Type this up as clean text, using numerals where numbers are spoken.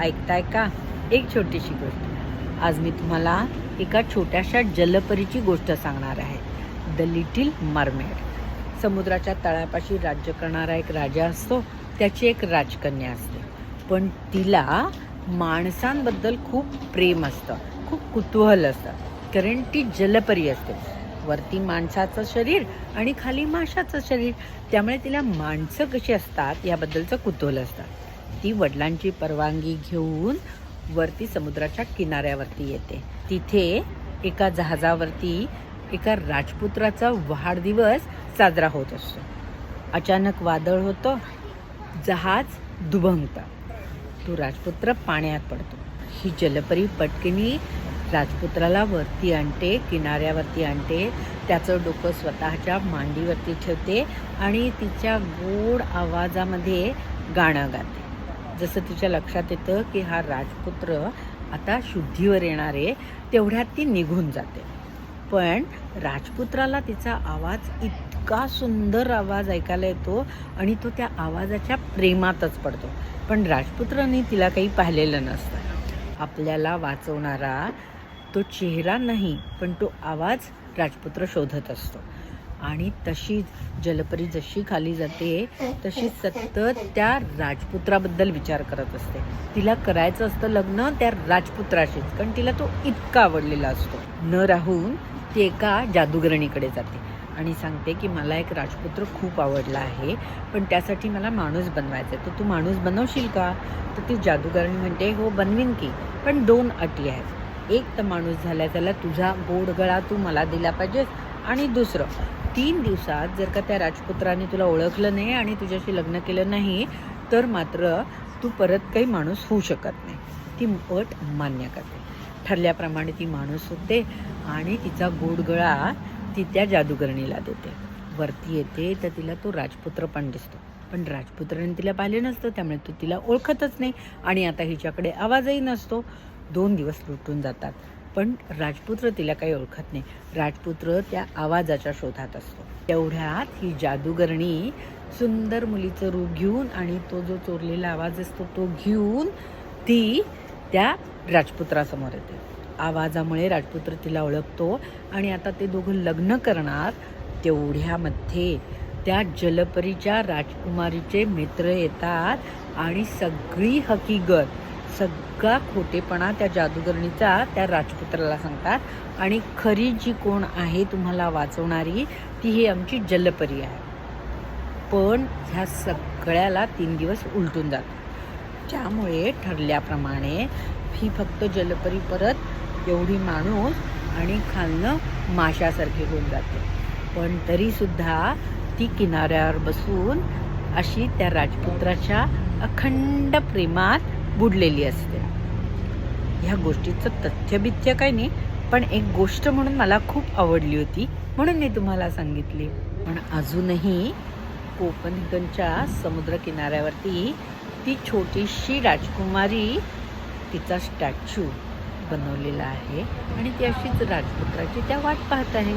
ऐकताय का? एक छोटीशी गोष्ट. आज मी तुम्हाला एका छोट्याशा जलपरीची गोष्ट सांगणार आहे. The little mermaid. समुद्राच्या तळापाशी राज्य करणारा एक राजा असतो. त्याची एक राजकन्या असते. पण तिला माणसांबद्दल खूप प्रेम असतं, खूप कुतूहल असतं. कारण ती जलपरी असते. वरती माणसाचं शरीर आणि खाली माशाचं शरीर. त्यामुळे तिला माणसं कशी असतात याबद्दलचं कुतूहल असतं. ती वडिलांची परवानगी घेऊन वरती समुद्राच्या किनाऱ्यावरती येते. तिथे एका जहाजावरती एका राजपुत्राचा वाढदिवस साजरा होत असतो. अचानक वादळ होतं, जहाज दुभंगतं. तो राजपुत्र पाण्यात पडतो. ही जलपरी पटकनी राजपुत्राला वरती आणते, किनाऱ्यावरती आणते. त्याचं डोकं स्वतःच्या मांडीवरती ठेवते आणि तिच्या गोड आवाजामध्ये गाणं गाते. जसं तिच्या लक्षात येतं की हा राजपुत्र आता शुद्धीवर येणार आहे, तेवढ्यात ती निघून जाते. पण राजपुत्राला तिचा आवाज इतका सुंदर आवाज ऐकायला येतो आणि तो त्या आवाजाच्या प्रेमातच पडतो. पण राजपुत्राने तिला काही पाहिलेलं नसतं. आपल्याला वाचवणारा तो चेहरा नाही, पण तो आवाज राजपुत्र शोधत असतो. आणि तशीच जलपरी जशी खाली जाते तशी सतत त्या राजपुत्राबद्दल विचार करत असते. तिला करायचं असतं लग्न त्या राजपुत्राशीच, कारण तिला तो इतका आवडलेला असतो. न राहून ती एका जादूगरणीकडे जाते आणि सांगते की मला एक राजपुत्र खूप आवडला आहे, पण त्यासाठी मला माणूस बनवायचा आहे. तर तू माणूस बनवशील का? तर ती जादूगरणी म्हणते हो बनवीन की, पण 2 अटी आहेत. एक तर माणूस झाला त्याला तुझा गोड गळा तू मला दिला पाहिजेस, आणि दुसरं 3 दिवसात जर का त्या राजपुत्राने तुला ओळखलं नाही आणि तुझ्याशी लग्न केलं नाही तर मात्र तू परत काही माणूस होऊ शकत नाही. ती अट मान्य करते. ठरल्याप्रमाणे ती माणूस होते आणि तिचा गोड गळा ती त्या जादूगरणीला देते. वरती येते तर तिला तो राजपुत्र पण दिसतो. पण राजपुत्राने तिला पाहिले नसतं, त्यामुळे तो तिला ओळखतच नाही आणि आता हिच्याकडे आवाजही नसतो. 2 दिवस लुटून जातात, पण राजपुत्र तिला काही ओळखत नाही. राजपुत्र त्या आवाजाच्या शोधात असतो. तेवढ्यात ही जादूगरणी सुंदर मुलीचं रूप घेऊन आणि तो जो चोरलेला आवाज असतो तो घेऊन ती त्या राजपुत्रासमोर येते. आवाजामुळे राजपुत्र तिला ओळखतो आणि आता ते दोघं लग्न करणार. तेवढ्यामध्ये त्या जलपरीच्या राजकुमारीचे मित्र येतात आणि सगळी हकीकत, सगळा खोटेपणा त्या जादूगरणीचा त्या राजपुत्राला सांगतात आणि खरी जी कोण आहे तुम्हाला वाचवणारी ती ही आमची जलपरी आहे. पण ह्या सगळ्याला 3 दिवस उलटून जातात. त्यामुळे ठरल्याप्रमाणे ही फक्त जलपरी परत एवढी माणूस आणि खालनं माशासारखी होऊन जाते. पण तरीसुद्धा ती किनाऱ्यावर बसून अशी त्या राजपुत्राच्या अखंड प्रेमात बुडलेली असते. ह्या गोष्टीचं तथ्यबिथ्य काही नाही, पण एक गोष्ट म्हणून मला खूप आवडली होती म्हणून मी तुम्हाला सांगितली. पण अजूनही कोपनहेगनच्या समुद्र किनाऱ्यावरती ती छोटीशी राजकुमारी तिचा स्टॅच्यू बनवलेला आहे आणि ती अशीच राजपुत्राची त्या वाट पाहत आहे.